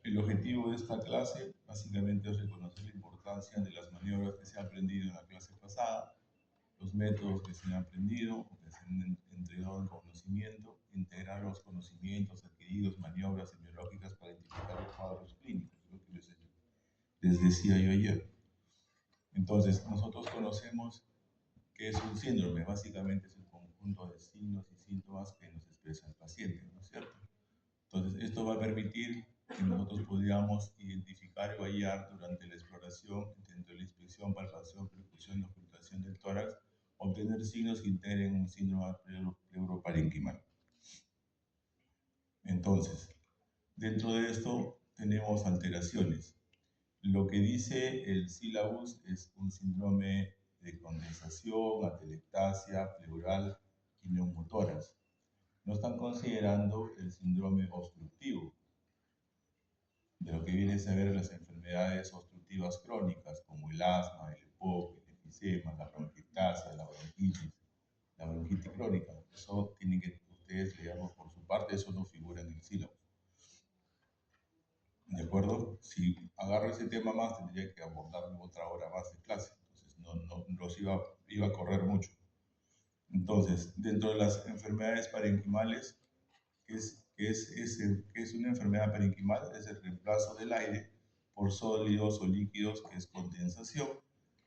El objetivo de esta clase básicamente es reconocer la importancia de las maniobras que se han aprendido en la clase pasada, los métodos que se han aprendido o que se han entregado en conocimiento, integrar los conocimientos adquiridos, maniobras semiológicas para identificar los cuadros clínicos, lo que les decía yo ayer. Entonces, nosotros conocemos qué es un síndrome. Básicamente es el conjunto de signos y síntomas que nos expresa el paciente, ¿no es cierto? Entonces, esto va a permitir que nosotros podamos identificar y hallar durante la exploración, dentro de la inspección, palpación, percusión y ocultación del tórax, obtener signos que integren un síndrome pleuroparenquimal. Entonces, dentro de esto tenemos alteraciones. Lo que dice el sílabus es un síndrome de condensación, atelectasia, pleural y neumotórax. No están considerando el síndrome obstructivo, de lo que viene a ser las enfermedades obstructivas crónicas, como el asma, el EPOC, el enfisema, la bronquiectasia, la bronquitis crónica. Eso tienen que ustedes, digamos, por su parte, eso no figura en el sílabus. ¿De acuerdo? Si agarro ese tema más, tendría que abordarlo otra hora más de clase. Entonces, no los iba a correr mucho. Entonces, dentro de las enfermedades parenquimales, ¿qué es una enfermedad parenquimal? Es el reemplazo del aire por sólidos o líquidos, que es condensación,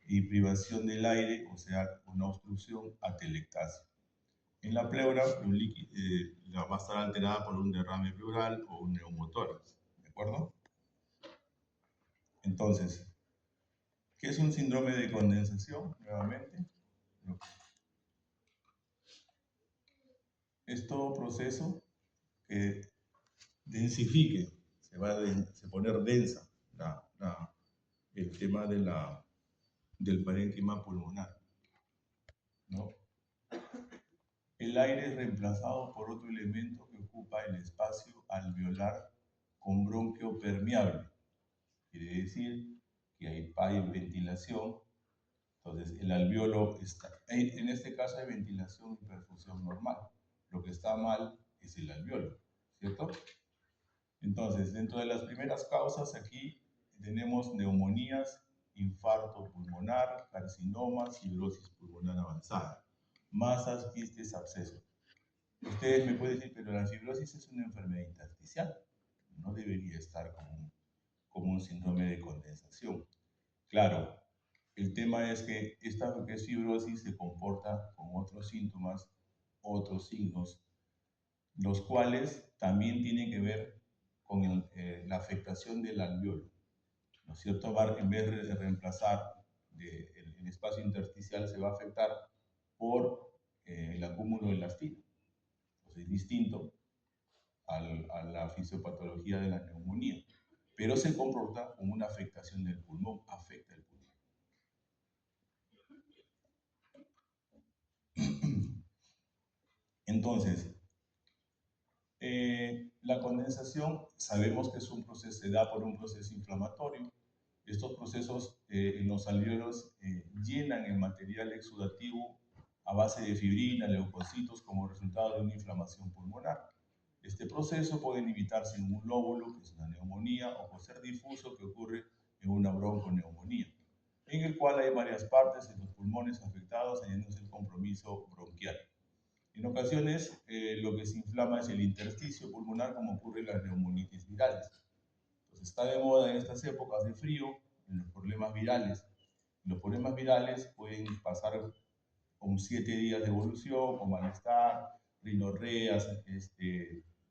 y privación del aire, o sea, una obstrucción, atelectasia. En la pleura, va a estar alterada por un derrame pleural o un neumotórax. ¿De acuerdo? Entonces, ¿qué es un síndrome de condensación? Nuevamente, es todo proceso que densifique, se va a poner densa el tema del parénquima pulmonar, ¿no? El aire es reemplazado por otro elemento que ocupa el espacio alveolar con bronquio permeable. Quiere decir que hay ventilación. Entonces, el alveolo está, en este caso hay ventilación y perfusión normal. Lo que está mal es el alveolo, ¿cierto? Entonces, dentro de las primeras causas aquí tenemos neumonías, infarto pulmonar, carcinomas, fibrosis pulmonar avanzada, masas, quistes, abscesos. Ustedes me pueden decir, pero la fibrosis es una enfermedad intersticial, no debería estar como un síndrome de condensación. Claro, el tema es que esta que es fibrosis se comporta con otros síntomas, otros signos, los cuales también tienen que ver con la afectación del alveolo, ¿no es cierto? En vez de reemplazar el espacio intersticial, se va a afectar por el acúmulo de elastina. Entonces es distinto a la fisiopatología de la neumonía, pero se comporta como una afectación del pulmón, afecta el pulmón. Entonces, la condensación sabemos que es un proceso, se da por un proceso inflamatorio. Estos procesos en los alvéolos llenan el material exudativo a base de fibrina, leucocitos, como resultado de una inflamación pulmonar. Este proceso puede limitarse en un lóbulo, que es una neumonía, o puede ser difuso, que ocurre en una bronconeumonía, en el cual hay varias partes en los pulmones afectados, añadiéndose el compromiso bronquial. En ocasiones, lo que se inflama es el intersticio pulmonar, como ocurre en las neumonitis virales. Entonces, está de moda en estas épocas de frío, en los problemas virales. Los problemas virales pueden pasar con 7 días de evolución, con malestar, rinorreas,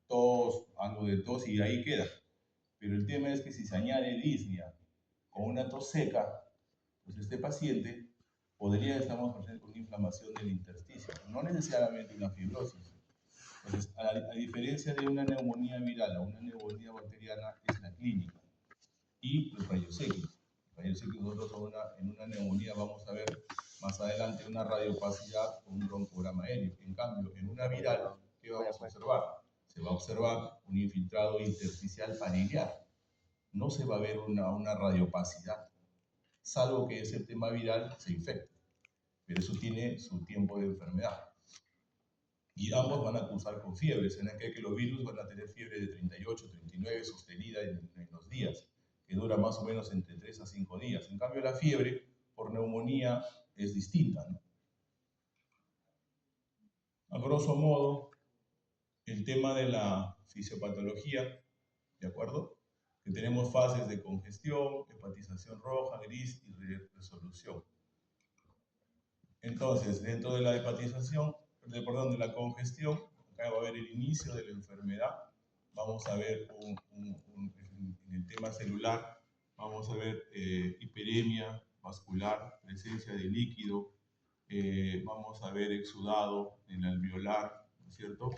tos, algo de tos, y ahí queda. Pero el tema es que si se añade disnea con una tos seca, pues este paciente podría estar presente con una inflamación del intersticio, no necesariamente una fibrosis. Entonces, a diferencia de una neumonía viral o una neumonía bacteriana, es la clínica y los rayos X. Rayos X, nosotros en una neumonía vamos a ver más adelante una radiopacidad o un broncograma aéreo. En cambio, en una viral, ¿qué vamos a observar? Se va a observar un infiltrado intersticial familiar. No se va a ver una radiopacidad, salvo que ese tema viral se infecte. Pero eso tiene su tiempo de enfermedad. Y ambos van a cursar con fiebres, en el que los virus van a tener fiebre de 38, 39, sostenida en días, que dura más o menos entre 3 a 5 días. En cambio, la fiebre por neumonía es distinta, ¿no? A grosso modo, el tema de la fisiopatología, ¿de acuerdo? Que tenemos fases de congestión, hepatización roja, gris y resolución. Entonces, dentro de la hepatización, perdón, de la congestión, acá va a haber el inicio de la enfermedad. Vamos a ver en el tema celular, vamos a ver hiperemia vascular, presencia de líquido, vamos a ver exudado en el alveolar, ¿no es cierto?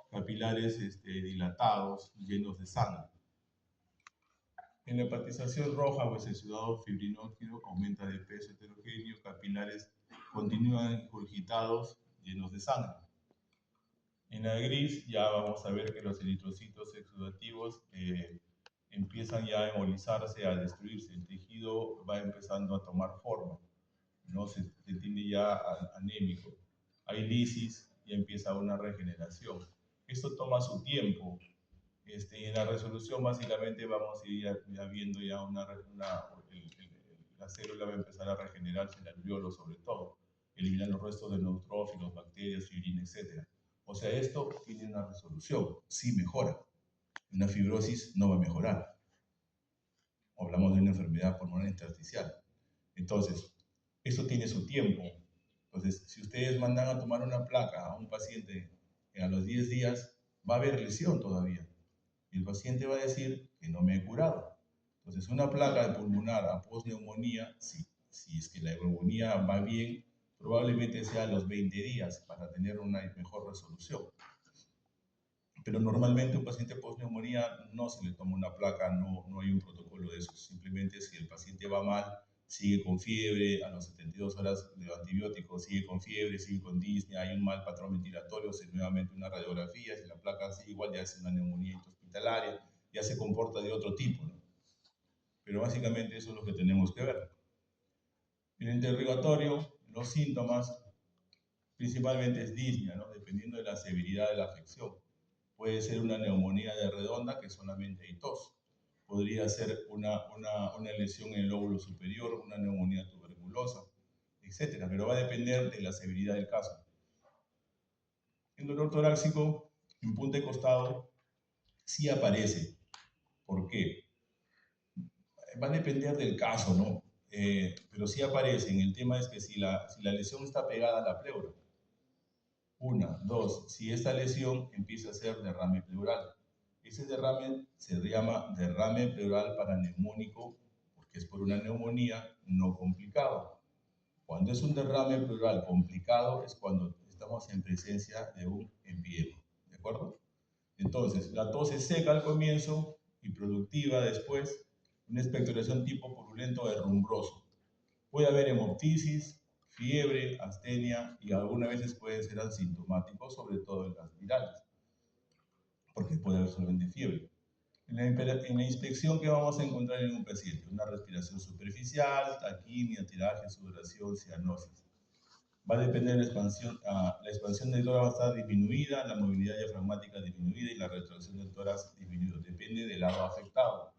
Capilares dilatados, llenos de sangre. En la hepatización roja, pues el exudado fibrinógeno aumenta de peso heterogéneo, capilares continúan ingurgitados, llenos de sangre. En la gris ya vamos a ver que los eritrocitos exudativos empiezan ya a embolizarse, a destruirse. El tejido va empezando a tomar forma, ¿no? Se tiende ya anémico. Hay lisis y empieza una regeneración. Esto toma su tiempo. En la resolución básicamente vamos a ir ya viendo ya la célula va a empezar a regenerarse, el alveolo sobre todo, eliminar los restos de neutrófilos, bacterias, fibrina, etc. O sea, esto tiene una resolución, sí mejora. Una fibrosis no va a mejorar. Hablamos de una enfermedad pulmonar intersticial. Entonces, esto tiene su tiempo. Entonces, si ustedes mandan a tomar una placa a un paciente a los 10 días, va a haber lesión todavía. Y el paciente va a decir que no me he curado. Entonces, una placa de pulmonar a postneumonía, si es que la neumonía va bien, probablemente sea a los 20 días para tener una mejor resolución. Pero normalmente un paciente postneumonía no se le toma una placa, no hay un protocolo de eso. Simplemente si el paciente va mal, sigue con fiebre, a las 72 horas de antibióticos sigue con fiebre, sigue con disnea, hay un mal patrón ventilatorio, se nuevamente una radiografía, si la placa sigue igual ya es una neumonía intrahospitalaria, ya se comporta de otro tipo, ¿no? Pero básicamente eso es lo que tenemos que ver. En el interrogatorio, los síntomas principalmente es disnea, ¿no? Dependiendo de la severidad de la afección. Puede ser una neumonía de redonda que solamente hay tos. Podría ser una lesión en el lóbulo superior, una neumonía tuberculosa, etc. Pero va a depender de la severidad del caso. El dolor torácico en punta y costado sí aparece. ¿Por qué? Va a depender del caso, ¿no? Pero sí aparece. El tema es que si la lesión está pegada a la pleura. Una, dos, si esta lesión empieza a ser derrame pleural. Ese derrame se llama derrame pleural paraneumónico porque es por una neumonía no complicado. Cuando es un derrame pleural complicado es cuando estamos en presencia de un empiema, ¿de acuerdo? Entonces, la tos es seca al comienzo y productiva después, una expectoración tipo purulento herrumbroso. Puede haber hemoptisis, fiebre, astenia y algunas veces pueden ser asintomáticos, sobre todo en las virales, porque puede haber solamente fiebre. En la inspección, ¿qué vamos a encontrar en un paciente? Una respiración superficial, taquimia, tiraje, sudoración, cianosis. Va a depender de la expansión del tórax va a estar disminuida, la movilidad diafragmática disminuida y la retracción del tórax disminuida. Depende del lado afectado.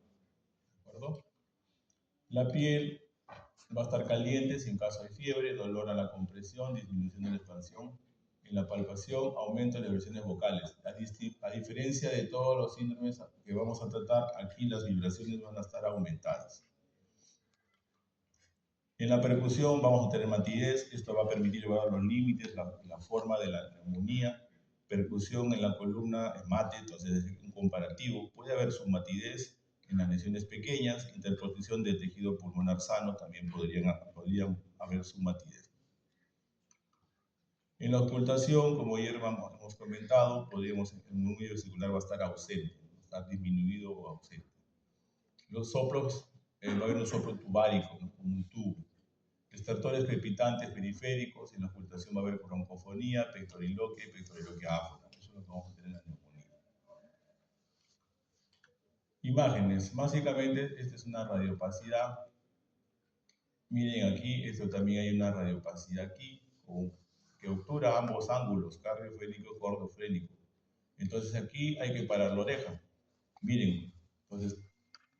¿De acuerdo? La piel va a estar caliente si en caso de fiebre, dolor a la compresión, disminución de la expansión. En la palpación, aumento de las vibraciones vocales. A diferencia de todos los síndromes que vamos a tratar, aquí las vibraciones van a estar aumentadas. En la percusión vamos a tener matidez, esto va a permitir evaluar los límites, la forma de la neumonía. Percusión en la columna, mate, entonces es un comparativo. Puede haber su matidez en las lesiones pequeñas, interposición de tejido pulmonar sano, también podrían haber su matidez. En la ocultación, como ayer hemos comentado, el núcleo vesicular va a estar ausente, va a estar disminuido o ausente. Los soplos, va a haber un soplo tubárico, ¿no? Como un tubo. Estertores crepitantes periféricos, en la ocultación va a haber broncofonía, pectoriloquia y pectoriloquia áfona. Eso es lo que vamos a tener en la neumonía. Imágenes. Básicamente, esta es una radiopacidad. Miren aquí, esto también hay una radiopacidad aquí, que obtura ambos ángulos, cardiofrénico y cordofrénico. Entonces aquí hay que parar la oreja. Miren, entonces,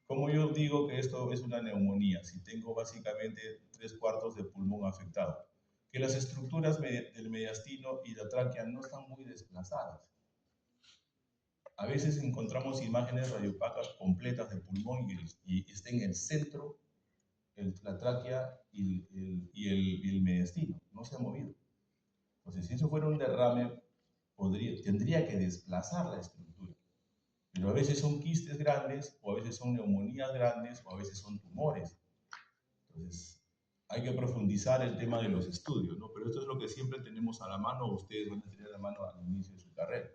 ¿cómo yo digo que esto es una neumonía? Si tengo básicamente 3/4 de pulmón afectado. Que las estructuras del mediastino y la tráquea no están muy desplazadas. A veces encontramos imágenes radiopacas completas del pulmón y está en el centro la tráquea y el mediastino. No se ha movido. Entonces, si eso fuera un derrame, tendría que desplazar la estructura. Pero a veces son quistes grandes, o a veces son neumonías grandes, o a veces son tumores. Entonces, hay que profundizar el tema de los estudios, ¿no? Pero esto es lo que siempre tenemos a la mano, o ustedes van a tener a la mano al inicio de su carrera.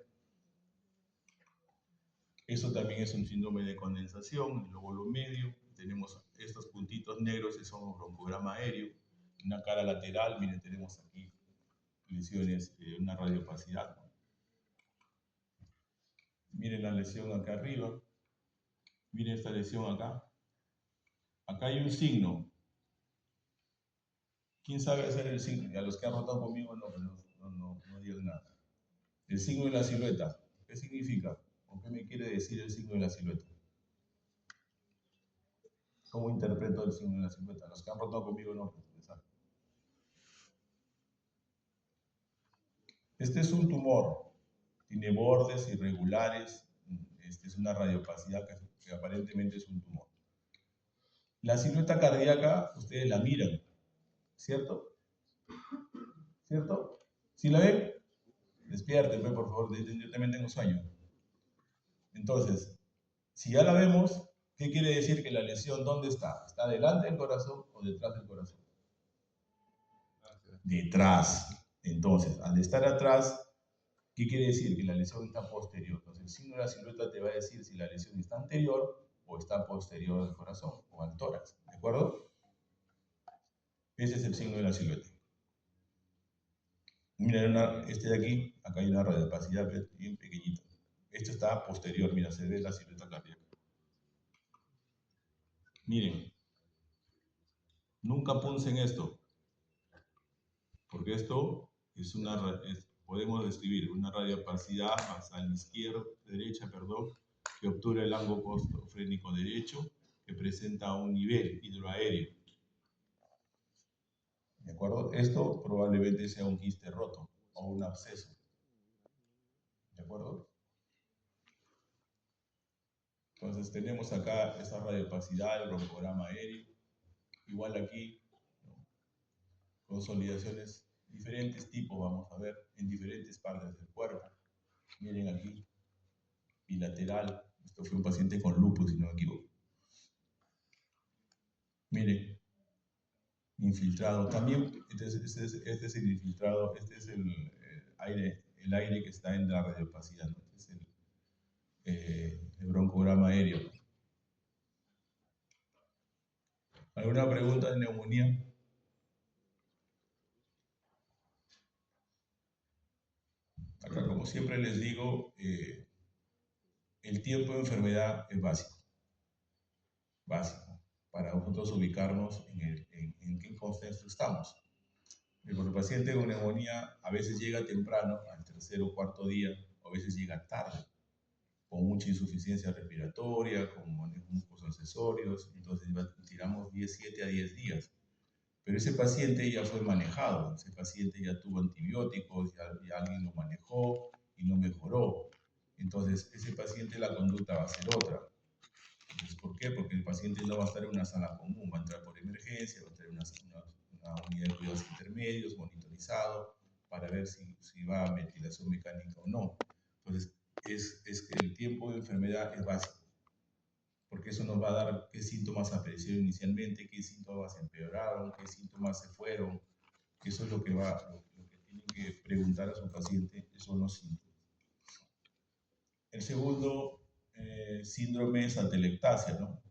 Eso también es un síndrome de condensación, el lóbulo medio. Tenemos estos puntitos negros que son un broncograma aéreo. Una cara lateral, miren, tenemos aquí lesiones, una radiopacidad. Miren la lesión acá arriba. Miren esta lesión acá. Acá hay un signo. ¿Quién sabe hacer el signo? Y a los que han rotado conmigo no digan nada. El signo de la silueta. ¿Qué significa? ¿O qué me quiere decir el signo de la silueta? ¿Cómo interpreto el signo de la silueta? Los que han rotado conmigo no. Este es un tumor. Tiene bordes irregulares. Este es una radiopacidad que aparentemente es un tumor. La silueta cardíaca, ustedes la miran, ¿cierto? ¿Cierto? ¿Sí la ven? Despiértenme, por favor, yo también tengo sueño. Entonces, si ya la vemos, ¿qué quiere decir que la lesión dónde está? ¿Está delante del corazón o detrás del corazón? Detrás. Entonces, al estar atrás, ¿qué quiere decir? Que la lesión está posterior. Entonces, el signo de la silueta te va a decir si la lesión está anterior o está posterior al corazón o al tórax. ¿De acuerdo? Ese es el signo de la silueta. Miren, este de aquí, acá hay una radiopacidad bien pequeñita. Esto está posterior, mira, se ve la silueta cardíaca. Miren, nunca puncen esto, porque esto es podemos describir una radiopacidad basal derecha, que obtura el ángulo costofrénico derecho, que presenta un nivel hidroaéreo. ¿De acuerdo? Esto probablemente sea un quiste roto o un absceso. ¿De acuerdo? Entonces tenemos acá esa radiopacidad, el broncograma aéreo. Igual aquí, ¿no? Consolidaciones, diferentes tipos, vamos a ver, en diferentes partes del cuerpo. Miren aquí, bilateral. Esto fue un paciente con lupus, si no me equivoco. Miren, infiltrado. También, este es el infiltrado, este es el aire que está en la radiopacidad, ¿no? Este es el broncograma aéreo. ¿Alguna pregunta de neumonía? Acá, como siempre les digo, el tiempo de enfermedad es básico. Básico. Para nosotros ubicarnos en qué contexto estamos. Porque el paciente con neumonía a veces llega temprano, al tercer o cuarto día, o a veces llega tarde, con mucha insuficiencia respiratoria, con mucos accesorios, entonces tiramos 7 a 10 días. Pero ese paciente ya fue manejado, ese paciente ya tuvo antibióticos, ya alguien lo manejó y no mejoró. Entonces, ese paciente la conducta va a ser otra. Entonces, ¿por qué? Porque el paciente no va a estar en una sala común, va a entrar por emergencia, va a entrar en una unidad de cuidados intermedios, monitorizado, para ver si va a ventilación mecánica o no. Entonces, es que el tiempo de enfermedad es básico, porque eso nos va a dar qué síntomas aparecieron inicialmente, qué síntomas empeoraron, qué síntomas se fueron. Eso es lo que tienen que preguntar a su paciente, son los síntomas. El segundo síndrome es atelectasia, ¿no?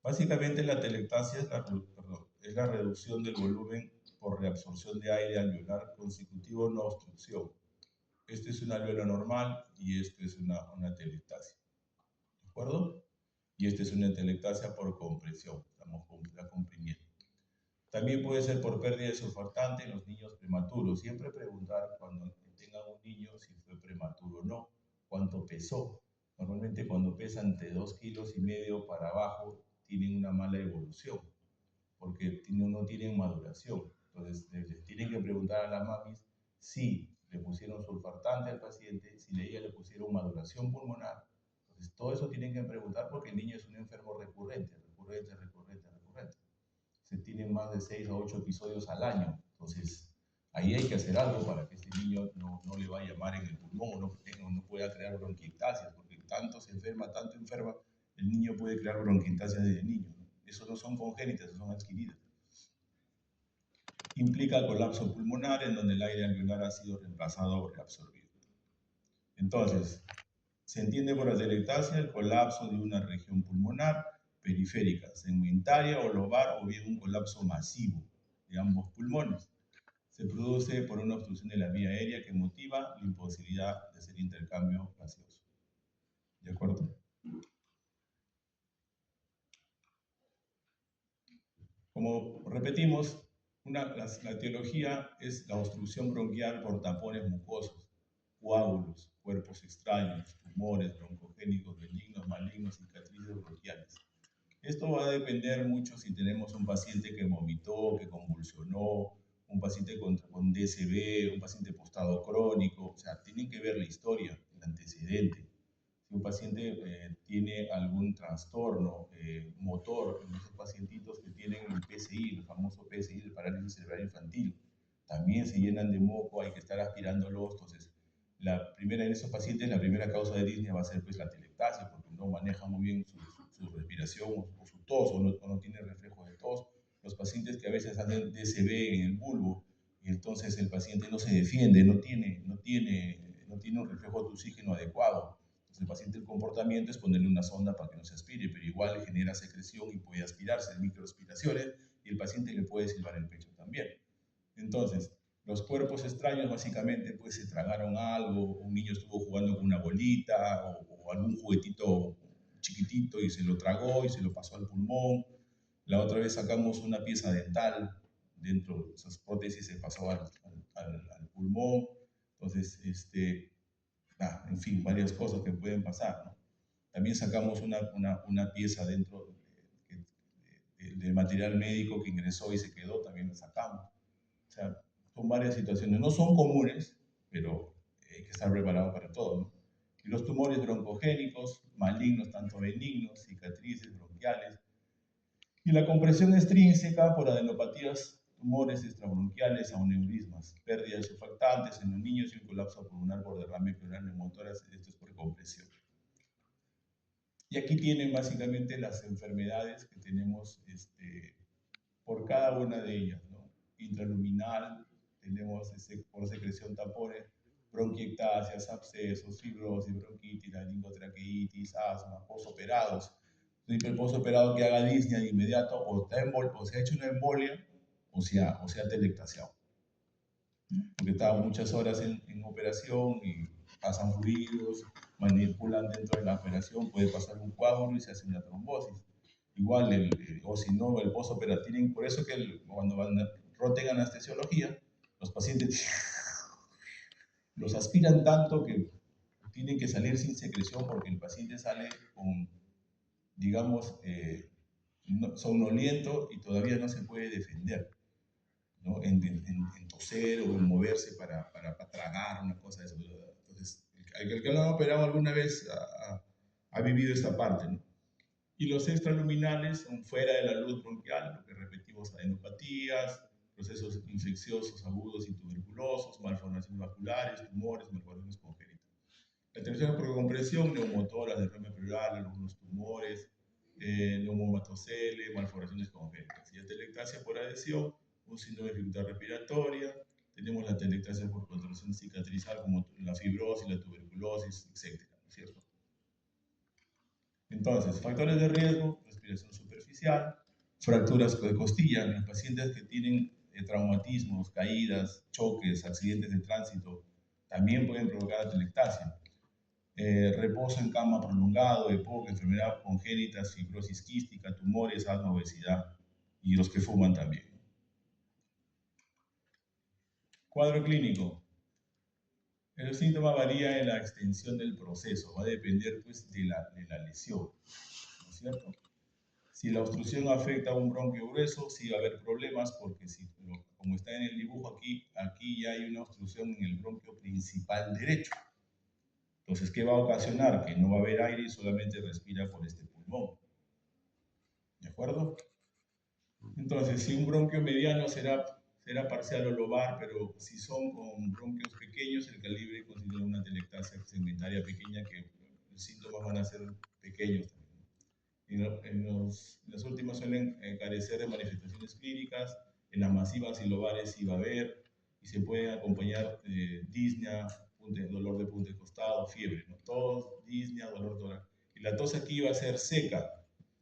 Básicamente la atelectasia es la reducción del volumen por reabsorción de aire alveolar consecutivo no obstrucción. Este es un alveolo normal y este es una atelectasia. ¿De acuerdo? Y esta es una atelectasia por compresión, estamos comprimiendo. También puede ser por pérdida de surfactante en los niños prematuros. Siempre preguntar cuando tengan un niño si fue prematuro o no, cuánto pesó. Normalmente cuando pesa entre 2,5 kilos para abajo, tienen una mala evolución, porque no tienen maduración. Entonces, les tienen que preguntar a las mamis si le pusieron surfactante al paciente, si ella le pusieron maduración pulmonar. Entonces, todo eso tienen que preguntar porque el niño es un enfermo recurrente. Se tienen más de 6 a 8 episodios al año. Entonces, ahí hay que hacer algo para que este niño no le vaya a llamar en el pulmón o no pueda crear bronquiectasias, porque tanto enferma, el niño puede crear bronquiectasias desde niño. Eso no son congénitas, son adquiridas. Implica colapso pulmonar en donde el aire alveolar ha sido reemplazado o reabsorbido. Entonces, se entiende por atelectasia el colapso de una región pulmonar periférica, segmentaria o lobar, o bien un colapso masivo de ambos pulmones. Se produce por una obstrucción de la vía aérea que motiva la imposibilidad de hacer intercambio gaseoso. ¿De acuerdo? Como repetimos, la etiología es la obstrucción bronquial por tapones mucosos, coágulos, cuerpos extraños, tumores broncogénicos benignos, malignos, cicatrices bronquiales. Esto va a depender mucho si tenemos un paciente que vomitó, que convulsionó, un paciente con DCB, un paciente postado crónico. O sea, tienen que ver la historia, el antecedente. Si un paciente tiene algún trastorno motor, en esos pacientitos que tienen el PCI, el famoso PCI, el parálisis cerebral infantil, también se llenan de moco, hay que estar aspirándolos. Entonces, en esos pacientes, la primera causa de disnea va a ser pues la atelectasia, porque no maneja muy bien su respiración o su tos, o no tiene reflejo de tos. Los pacientes que a veces hacen DCB en el bulbo, y entonces el paciente no se defiende, no tiene un reflejo de oxígeno adecuado. Entonces el paciente, el comportamiento es ponerle una sonda para que no se aspire, pero igual genera secreción y puede aspirarse, microaspiraciones, y el paciente le puede silbar el pecho también. Entonces, los cuerpos extraños básicamente pues se tragaron algo, un niño estuvo jugando con una bolita o algún juguetito chiquitito y se lo tragó y se lo pasó al pulmón. La otra vez sacamos una pieza dental dentro de esas prótesis, se pasó al pulmón. Entonces, en fin, varias cosas que pueden pasar, ¿no? También sacamos una pieza dentro del material médico que ingresó y se quedó, también la sacamos. O sea, son varias situaciones. No son comunes, pero hay que estar preparado para todo, ¿no? Y los tumores broncogénicos, malignos, tanto benignos, cicatrices bronquiales. Y la compresión extrínseca por adenopatías, tumores extrabronquiales, aneurismas, pérdida de surfactantes en los niños y un colapso pulmonar por derrame pleural neumotórax. Esto es por compresión. Y aquí tienen básicamente las enfermedades que tenemos por cada una de ellas, ¿no? Intraluminal, tenemos por secreción tapones, bronquiectasias, abscesos, fibrosis, bronquitis, laringotraqueitis, asma, posoperados. El posoperado que haga disnea de inmediato o se ha hecho una embolia o se ha atelectasiado. Porque estaba muchas horas en operación y pasan fluidos, manipulan dentro de la operación, puede pasar un coágulo y se hace una trombosis. Igual, o si no, el postoperativo, por eso que cuando roten anestesiología, los pacientes los aspiran tanto que tienen que salir sin secreción porque el paciente sale con, digamos, somnoliento y todavía no se puede defender, ¿no? En toser o en moverse para tragar, una cosa de eso. Entonces, el que lo ha operado alguna vez ha vivido esta parte, ¿no? Y los extraluminales son fuera de la luz bronquial, lo que repetimos, adenopatías, procesos infecciosos agudos y tuberculosos, malformaciones vasculares, tumores, malformaciones congénitas. La tercera por compresión, neumotoras, derrame pleural, algunos tumores, neumomatocele, malformaciones congénitas. Y atelectasia por adhesión, un síndrome de dificultad respiratoria. Tenemos la atelectasia por contracción cicatrizal, como la fibrosis, la tuberculosis, etc. ¿Cierto? Entonces, factores de riesgo, respiración superficial, fracturas de costilla en los pacientes que tienen traumatismos, caídas, choques, accidentes de tránsito, también pueden provocar atelectasia. Reposo en cama prolongado, EPOC, enfermedad congénita, fibrosis quística, tumores, asma, obesidad y los que fuman también. Cuadro clínico. El síntoma varía en la extensión del proceso, va a depender pues de la lesión, ¿no es cierto? Si la obstrucción afecta a un bronquio grueso, sí va a haber problemas porque como está en el dibujo aquí ya hay una obstrucción en el bronquio principal derecho. Entonces, ¿qué va a ocasionar? Que no va a haber aire y solamente respira por este pulmón. ¿De acuerdo? Entonces, si un bronquio mediano será parcial o lobar, pero si son con bronquios pequeños, el calibre considera una atelectasia segmentaria pequeña que los síntomas van a ser pequeños también. Las últimas suelen carecer de manifestaciones clínicas, en las masivas y lobares sí va a haber, y se puede acompañar disnea, dolor de punta de costado, fiebre, ¿no? Tos, disnea, dolor torácico. Y la tos aquí va a ser seca,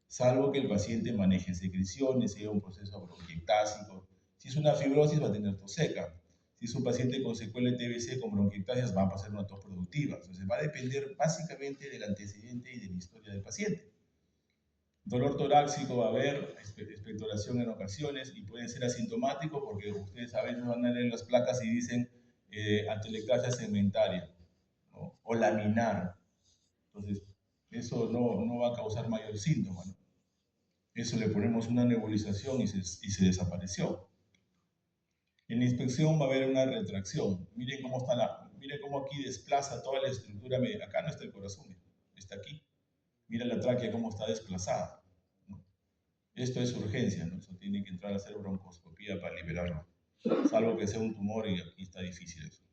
salvo que el paciente maneje secreciones, sea un proceso bronquiectásico. Si es una fibrosis va a tener tos seca. Si es un paciente con secuela de TBC con bronquiectasias va a pasar una tos productiva. Entonces va a depender básicamente del antecedente y de la historia del paciente. Dolor torácico va a haber, expectoración en ocasiones y puede ser asintomático porque ustedes a veces van a leer las placas y dicen atelectasia segmentaria, ¿no? O laminar. Entonces, eso no va a causar mayor síntoma, ¿no? Eso le ponemos una nebulización y se desapareció. En la inspección va a haber una retracción. Miren cómo aquí desplaza toda la estructura media. Acá no está el corazón, está aquí. Mira la tráquea cómo está desplazada, ¿no? Esto es urgencia, ¿no? Eso tiene que entrar a hacer broncoscopía para liberarlo. Salvo que sea un tumor y aquí está difícil eso.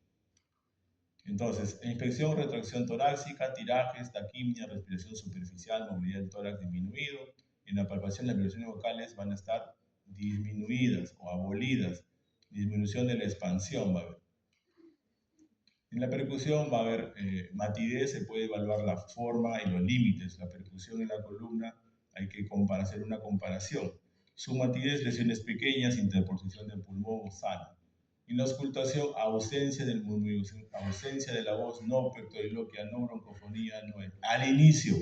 Entonces, inspección, retracción torácica, tirajes, taquimia, respiración superficial, movilidad del tórax disminuido. En la palpación, las vibraciones vocales van a estar disminuidas o abolidas. Disminución de la expansión va a haber. En la percusión va a haber matidez, se puede evaluar la forma y los límites. La percusión en la columna hay que hacer una comparación. Su matidez, lesiones pequeñas, interposición del pulmón sano. En la auscultación, ausencia del murmullo, ausencia de la voz, no pectoriloquia, no broncofonía, no es. Al inicio,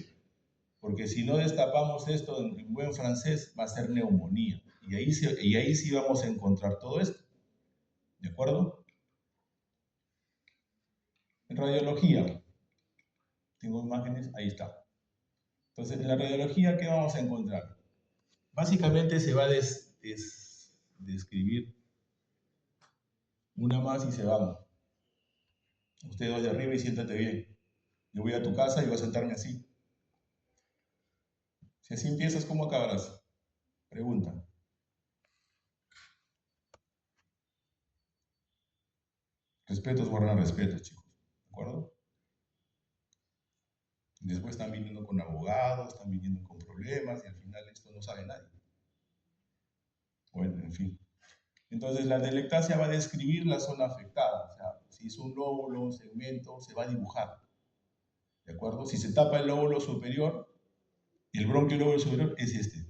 porque si no destapamos esto en buen francés, va a ser neumonía. Y ahí sí vamos a encontrar todo esto. ¿De acuerdo? En radiología, tengo imágenes, ahí está. Entonces, en la radiología, ¿qué vamos a encontrar? Básicamente se va a describir una más y se va. Ustedes dos de arriba y siéntate bien. Yo voy a tu casa y voy a sentarme así. Si así empiezas, ¿cómo acabarás? Pregunta. Respetos guardan respetos, chicos. ¿De acuerdo? Después están viniendo con abogados, están viniendo con problemas y al final esto no sabe nadie. Bueno, en fin. Entonces, la atelectasia va a describir la zona afectada. O sea, si es un lóbulo, un segmento, se va a dibujar. ¿De acuerdo? Si se tapa el lóbulo superior, el bronquio lóbulo superior es este.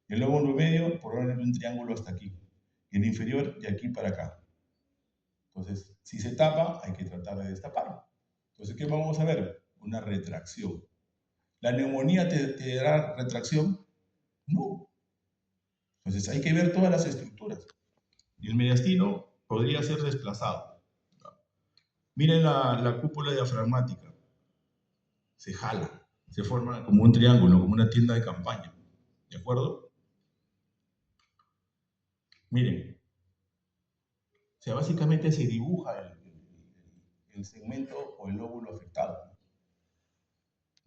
El lóbulo medio, probablemente un triángulo hasta aquí. Y el inferior, de aquí para acá. Entonces, si se tapa, hay que tratar de destaparlo. Entonces, ¿qué vamos a ver? Una retracción. ¿La neumonía te dará retracción? No. Entonces, hay que ver todas las estructuras. Y el mediastino podría ser desplazado. Miren la cúpula diafragmática. Se jala, se forma como un triángulo, como una tienda de campaña. ¿De acuerdo? Miren. O sea, básicamente se dibuja el segmento o el lóbulo afectado.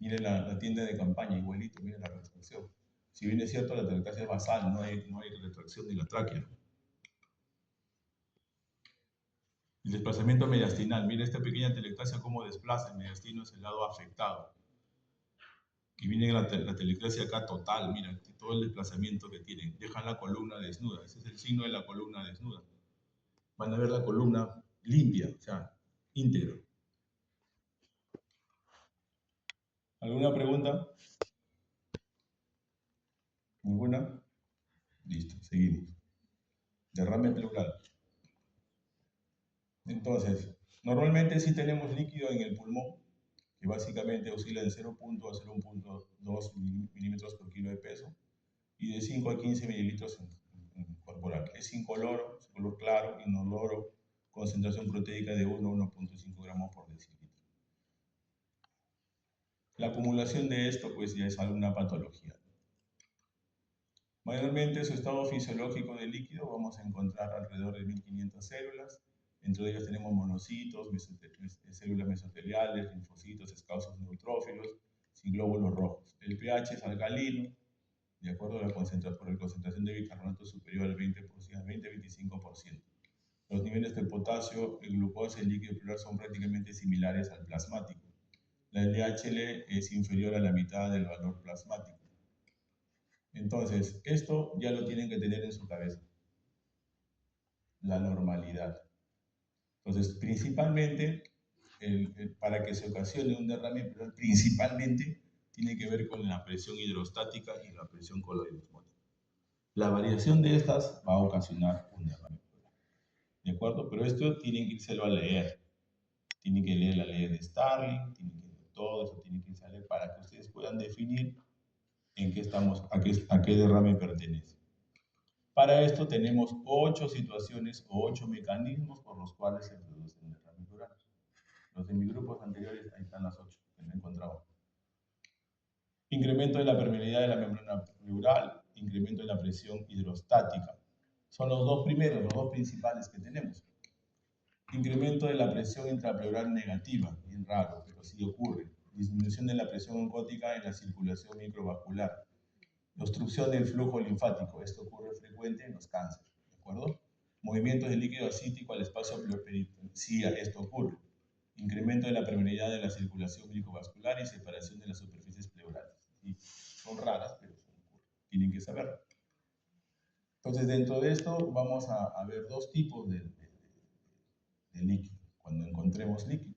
Miren la tienda de campaña, igualito, miren la retracción. Si bien es cierto, la atelectasia es basal, no hay retracción de la tráquea. El desplazamiento mediastinal, mira esta pequeña atelectasia cómo desplaza, el mediastino es el lado afectado. Y viene la atelectasia acá total, mira, todo el desplazamiento que tienen. Dejan la columna desnuda, ese es el signo de la columna desnuda. Van a ver la columna limpia, o sea, íntegra. ¿Alguna pregunta? ¿Ninguna? Listo, seguimos. Derrame pleural. Entonces, normalmente sí tenemos líquido en el pulmón, que básicamente oscila de 0. a 0.2 milímetros por kilo de peso, y de 5 a 15 mililitros en corporal. Es incoloro, color claro, inoloro, concentración proteica de 1 a 1.5 gramos por decilitro. La acumulación de esto, pues ya es alguna patología. Mayormente su estado fisiológico del líquido vamos a encontrar alrededor de 1500 células. Entre ellas tenemos monocitos, células mesoteliales, linfocitos, escasos neutrófilos, sin glóbulos rojos. El pH es alcalino, de acuerdo a la concentración de bicarbonato superior al 20-25%. Los niveles de potasio, el glucosa y el líquido pleural son prácticamente similares al plasmático. La LDH es inferior a la mitad del valor plasmático. Entonces, esto ya lo tienen que tener en su cabeza. La normalidad. Entonces, principalmente, para que se ocasione un derrame pleural, principalmente tiene que ver con la presión hidrostática y la presión coloidosmótica. La variación de estas va a ocasionar un derrame pleural. ¿De acuerdo? Pero esto tienen que irse a leer. Tienen que leer la ley de Starling, tienen que leer todo eso, tienen que irse a leer para que ustedes puedan definir en qué estamos, a qué derrame pertenece. Para esto tenemos 8 situaciones o 8 mecanismos por los cuales se produce un derrame pleural. Los de mis grupos anteriores, ahí están las 8 que no encontraba. Incremento de la permeabilidad de la membrana pleural, incremento de la presión hidrostática. Son los dos primeros, los dos principales que tenemos. Incremento de la presión intrapleural negativa, bien raro, pero sí ocurre. Disminución de la presión oncótica en la circulación microvascular. Obstrucción del flujo linfático, esto ocurre frecuente en los cánceres, ¿de acuerdo? Movimientos de líquido ascítico al espacio pleuroperitoneal, sí, esto ocurre. Incremento de la permeabilidad de la circulación microvascular y separación de las superficies pleurales. ¿Sí? Son raras, pero ocurren. Tienen que saberlo. Entonces, dentro de esto vamos a ver dos tipos de líquido, cuando encontremos líquido,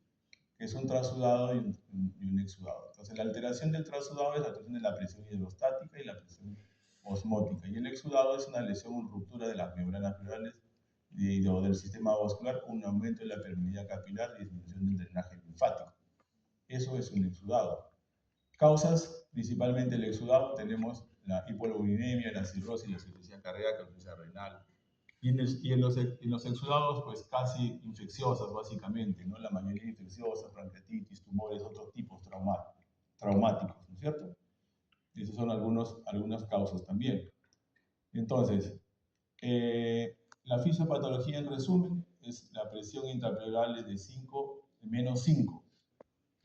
que es un transudado y un exudado. Entonces, la alteración del transudado es la alteración de la presión hidrostática y la presión osmótica, y el exudado es una lesión o ruptura de las membranas pleurales o del sistema vascular con un aumento de la permeabilidad capilar y disminución del drenaje linfático. Eso es un exudado. Causas, principalmente el exudado, tenemos la hipoalbuminemia, la cirrosis, la insuficiencia cardíaca, la insuficiencia renal. Y en los exudados, pues casi infecciosas, básicamente, ¿no? La mayoría infecciosa, pancreatitis, tumores, otros tipos traumáticos, ¿no es cierto? Esas son algunas causas también. Entonces, la fisiopatología en resumen es la presión intrapleural es de menos 5,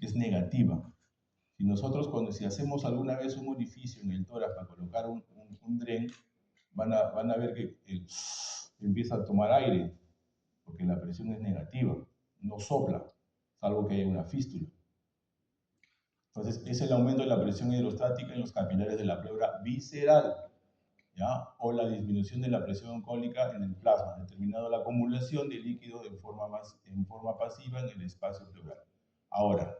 es negativa. Si nosotros, si hacemos alguna vez un orificio en el tórax para colocar un DREN, van a ver que empieza a tomar aire, porque la presión es negativa, no sopla, salvo que haya una fístula. Entonces, es el aumento de la presión hidrostática en los capilares de la pleura visceral, ¿ya? O la disminución de la presión oncólica en el plasma, determinado la acumulación de líquido en forma pasiva en el espacio pleural. Ahora,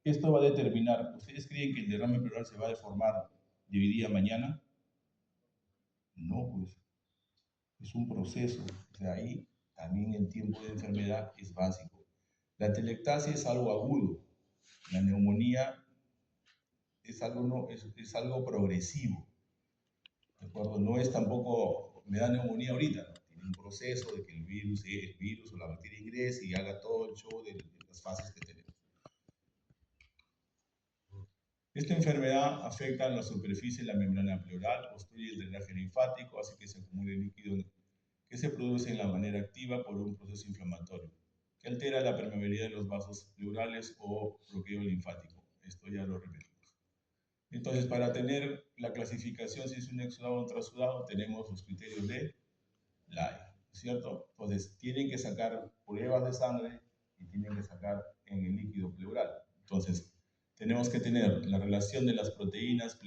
esto va a determinar, ¿ustedes creen que el derrame pleural se va a deformar de hoy día a mañana? No, pues, es un proceso. O sea, ahí también el tiempo de enfermedad es básico. La telectasia es algo agudo. La neumonía es algo progresivo. ¿De acuerdo? No es tampoco, me da neumonía ahorita, ¿no? Tiene un proceso de que el virus o la bacteria ingrese y haga todo el show de las fases que tenemos. Esta enfermedad afecta a la superficie de la membrana pleural, obstruye el drenaje linfático, hace que se acumule líquido que se produce en la manera activa por un proceso inflamatorio, que altera la permeabilidad de los vasos pleurales o bloqueo linfático. Esto ya lo repetimos. Entonces, para tener la clasificación si es un exudado o un transudado, tenemos los criterios de Lai, ¿cierto? Entonces, tienen que sacar pruebas de sangre y tienen que sacar en el líquido pleural. Entonces, tenemos que tener la relación de las proteínas,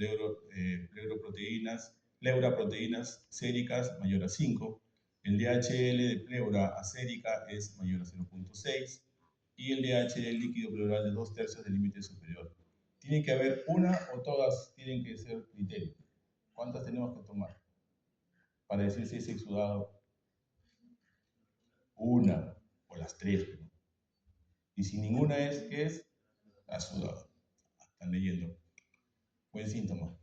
pleuraproteínas séricas mayor a 5, el DHL de pleura asérica es mayor a 0.6 y el DHL líquido pleural de 2/3 del límite superior. Tiene que haber una o todas tienen que ser criterio. ¿Cuántas tenemos que tomar para decir si es exudado? Una o las 3. ¿No? Y si ninguna es, ¿qué es? Exudado. Están leyendo. Buen síntoma.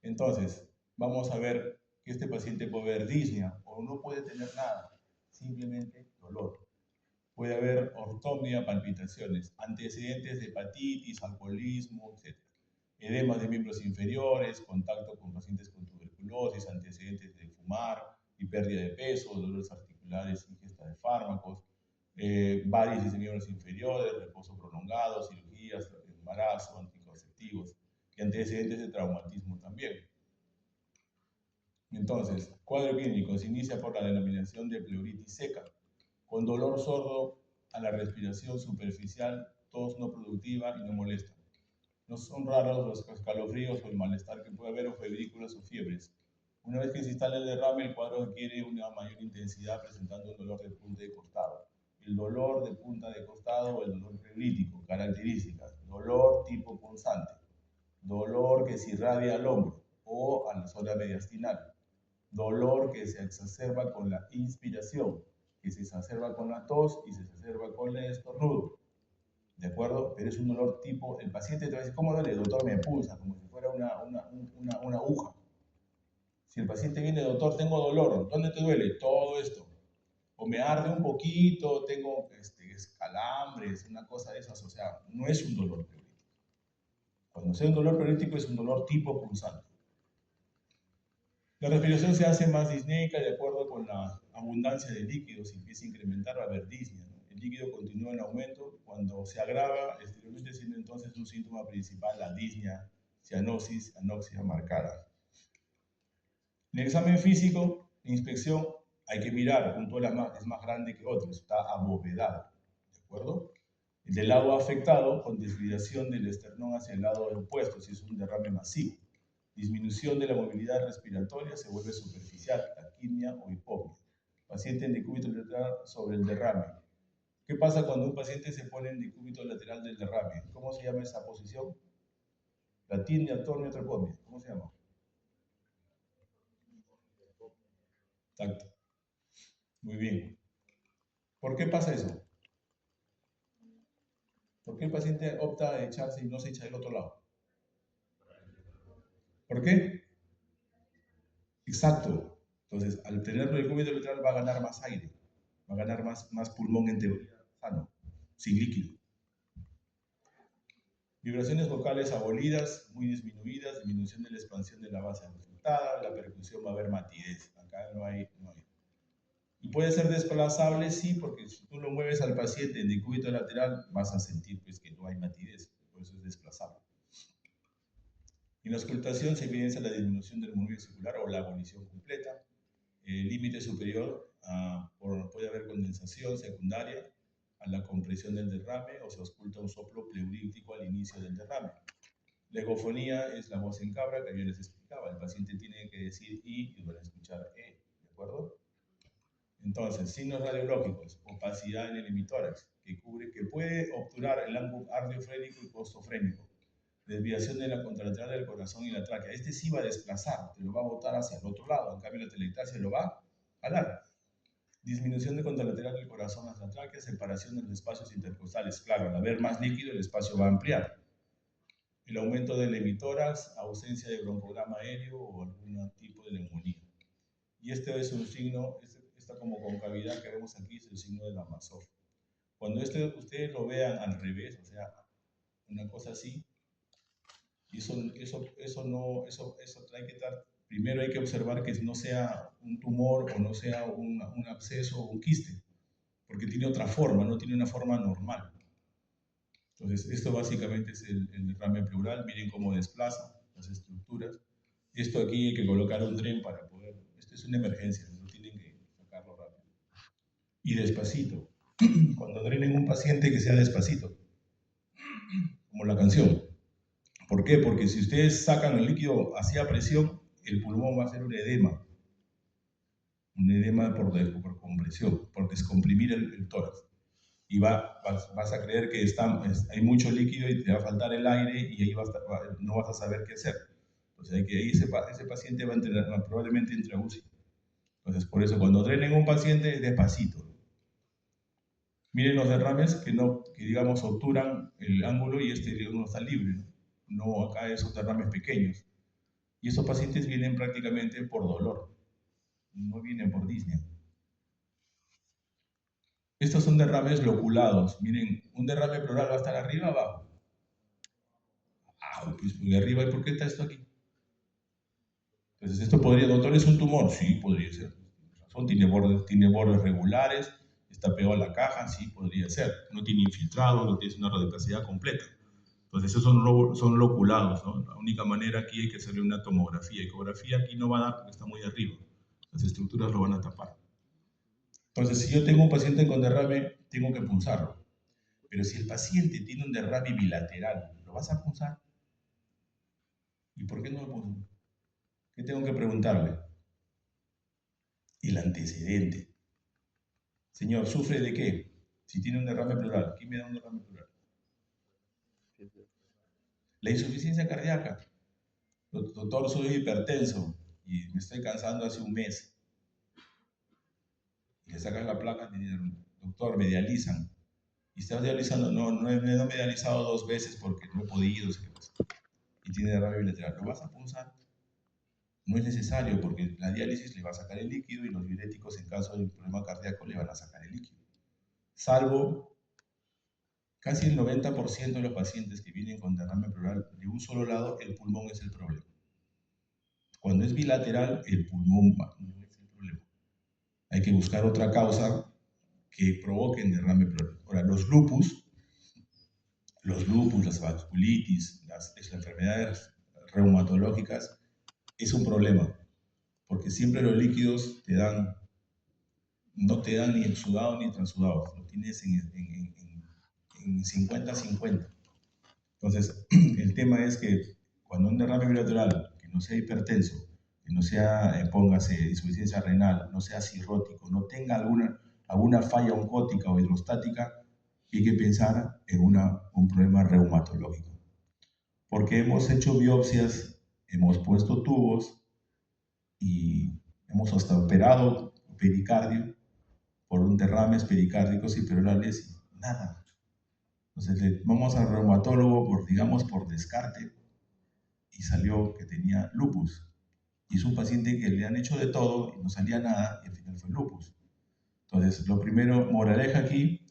Entonces, vamos a ver que este paciente puede haber disnea o no puede tener nada, simplemente dolor. Puede haber ortomia, palpitaciones, antecedentes de hepatitis, alcoholismo, etc. Edemas de miembros inferiores, contacto con pacientes con tuberculosis, antecedentes fumar y pérdida de peso, dolores articulares, ingesta de fármacos, varices de miembros inferiores, reposo prolongado, cirugías, embarazo, anticonceptivos y antecedentes de traumatismo también. Entonces, cuadro clínico se inicia por la denominación de pleuritis seca, con dolor sordo a la respiración superficial, tos no productiva y no molesta. No son raros los escalofríos o el malestar que puede haber o febrículas o fiebres. Una vez que se instala el derrame, el cuadro adquiere una mayor intensidad presentando un dolor de punta de costado. El dolor de punta de costado o el dolor pleurítico, características, dolor tipo punzante, dolor que se irradia al hombro o a la zona mediastinal, dolor que se exacerba con la inspiración, que se exacerba con la tos y se exacerba con el estornudo. ¿De acuerdo? Pero es un dolor tipo, el paciente te va a decir, ¿cómo duele? Doctor, me pulsa, como si fuera una aguja. Si el paciente viene, doctor, tengo dolor, ¿dónde te duele? Todo esto. O me arde un poquito, tengo calambres, una cosa de esas, o sea, no es un dolor pleurítico. Cuando sea un dolor pleurítico es un dolor tipo punzante. La respiración se hace más disneica de acuerdo con la abundancia de líquidos, si empieza a incrementar va a haber disnea, ¿no? El líquido continúa en aumento, cuando se agrava, exteriormente siendo entonces un síntoma principal la disnea, cianosis, anoxia marcada. En el examen físico, la inspección, hay que mirar, un tórax es más grande que otro, está abovedado, ¿de acuerdo? El del lado afectado, con desviación del esternón hacia el lado opuesto, si es un derrame masivo. Disminución de la movilidad respiratoria, se vuelve superficial, taquimia o hipopnea. Paciente en decúbito lateral sobre el derrame. ¿Qué pasa cuando un paciente se pone en decúbito lateral del derrame? ¿Cómo se llama esa posición? Latimia, tormia, trepomia. ¿Cómo se llama? Exacto. Muy bien. ¿Por qué pasa eso? ¿Por qué el paciente opta a echarse y no se echa del otro lado? ¿Por qué? Exacto. Entonces, al tenerlo en el cúbito lateral va a ganar más aire, va a ganar más pulmón en teoría sano, sin líquido. Vibraciones vocales abolidas, muy disminuidas, disminución de la expansión de la base afectada, la percusión va a haber matidez. Acá no hay. Y puede ser desplazable, sí, porque si tú lo mueves al paciente en decúbito lateral, vas a sentir pues, que no hay matidez, por eso es desplazable. En la auscultación se evidencia la disminución del movimiento circular o la abolición completa. El límite superior puede haber condensación secundaria a la compresión del derrame o se ausculta un soplo pleurítico al inicio del derrame. La egofonía es la voz en cabra que yo les explicaba. El paciente tiene que decir y van a escuchar ¿de acuerdo? Entonces, signos radiológicos, opacidad en el hemitórax, que puede obturar el ángulo ardiofrénico y postofrénico. Desviación de la contralateral del corazón y la tráquea. Este sí va a desplazar, te lo va a botar hacia el otro lado. En cambio, la telectasia lo va a jalar. Disminución de contralateral del corazón hacia la tráquea, separación de los espacios intercostales. Claro, al haber más líquido, el espacio va a ampliar. El aumento del hemitórax, ausencia de broncograma aéreo o algún tipo de neumonía. Y este es un signo, esta como concavidad que vemos aquí es el signo de la masofia. Cuando ustedes lo vean al revés, o sea, una cosa así, y eso hay que estar, primero hay que observar que no sea un tumor o no sea un absceso o un quiste, porque tiene otra forma, no tiene una forma normal. Entonces, esto básicamente es el derrame pleural. Miren cómo desplaza las estructuras. Esto aquí hay que colocar un tren para poder... Esto es una emergencia, no tienen que sacarlo rápido. Y despacito. Cuando drenen un paciente, que sea despacito. Como la canción. ¿Por qué? Porque si ustedes sacan el líquido así a presión, el pulmón va a hacer un edema. Un edema por compresión, por descomprimir el tórax. Y vas a creer que hay mucho líquido y te va a faltar el aire y ahí no vas a saber qué hacer. Entonces ese paciente va a entrar, probablemente entre a UCI. Entonces por eso cuando drenen un paciente, despacito. Miren los derrames que digamos obturan el ángulo y este no está libre. No acá esos derrames pequeños. Y esos pacientes vienen prácticamente por dolor. No vienen por disnea. Estos son derrames loculados. Miren, un derrame pleural va a estar arriba o abajo. Pues porque arriba, ¿y por qué está esto aquí? Entonces, esto podría, doctor, ¿es un tumor? Sí, podría ser. Tiene bordes regulares, está pegado a la caja, sí, podría ser. No tiene infiltrado, no tiene una radiopacidad completa. Entonces, esos son loculados, ¿no? La única manera aquí hay que hacerle una tomografía. Ecografía aquí no va a dar porque está muy arriba. Las estructuras lo van a tapar. Entonces, si yo tengo un paciente con derrame, tengo que punzarlo. Pero si el paciente tiene un derrame bilateral, ¿lo vas a punzar? ¿Y por qué no lo punzo? ¿Qué tengo que preguntarle? El antecedente. Señor, ¿sufre de qué? Si tiene un derrame pleural, ¿quién me da un derrame pleural? La insuficiencia cardíaca. Doctor, soy hipertenso y me estoy cansando hace un mes. Y le sacas la placa y dices, doctor, me dializan. Y estás dializando, no me he dializado 2 veces porque no he podido. Y tiene derrame bilateral. ¿Lo vas a punzar? No es necesario porque la diálisis le va a sacar el líquido y los diuréticos en caso de un problema cardíaco le van a sacar el líquido. Salvo casi el 90% de los pacientes que vienen con derrame pleural de un solo lado, el pulmón es el problema. Cuando es bilateral, el pulmón no es el problema. Hay que buscar otra causa que provoque el derrame pleural. Ahora, los lupus, las vasculitis, las enfermedades reumatológicas, es un problema, porque siempre los líquidos no te dan ni exudados ni transudados, lo tienes en 50-50. Entonces, el tema es que cuando un derrame bilateral, que no sea hipertenso, que no sea, póngase, insuficiencia renal, no sea cirrótico, no tenga alguna falla oncótica o hidrostática, hay que pensar en un problema reumatológico. Porque hemos hecho biopsias, hemos puesto tubos y hemos hasta operado pericardio por un derrames pericárdicos y pleurales y nada. Entonces vamos al reumatólogo por descarte y salió que tenía lupus. Y es un paciente que le han hecho de todo y no salía nada y al final fue lupus. Entonces, lo primero, moraleja aquí,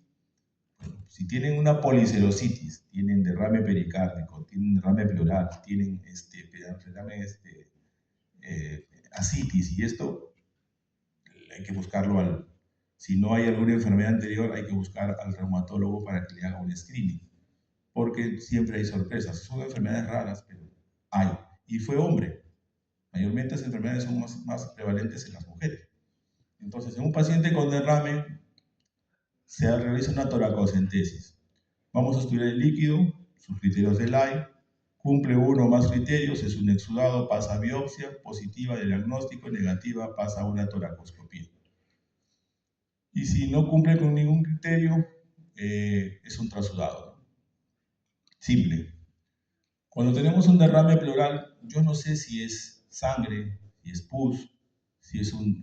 bueno, si tienen una policerositis, tienen derrame pericárdico, tienen derrame pleural, tienen asitis y esto, hay que buscarlo si no hay alguna enfermedad anterior, hay que buscar al reumatólogo para que le haga un screening, porque siempre hay sorpresas. Son enfermedades raras, pero hay. Y fue hombre. Mayormente las enfermedades son más prevalentes en las mujeres. Entonces, en un paciente con derrame se realiza una toracocentesis. Vamos a estudiar el líquido, sus criterios de Lye, cumple uno o más criterios, es un exudado, pasa a biopsia, positiva de diagnóstico, negativa, pasa a una toracoscopía. Y si no cumple con ningún criterio, es un trasudado. Simple. Cuando tenemos un derrame pleural, yo no sé si es sangre, si es pus, si es un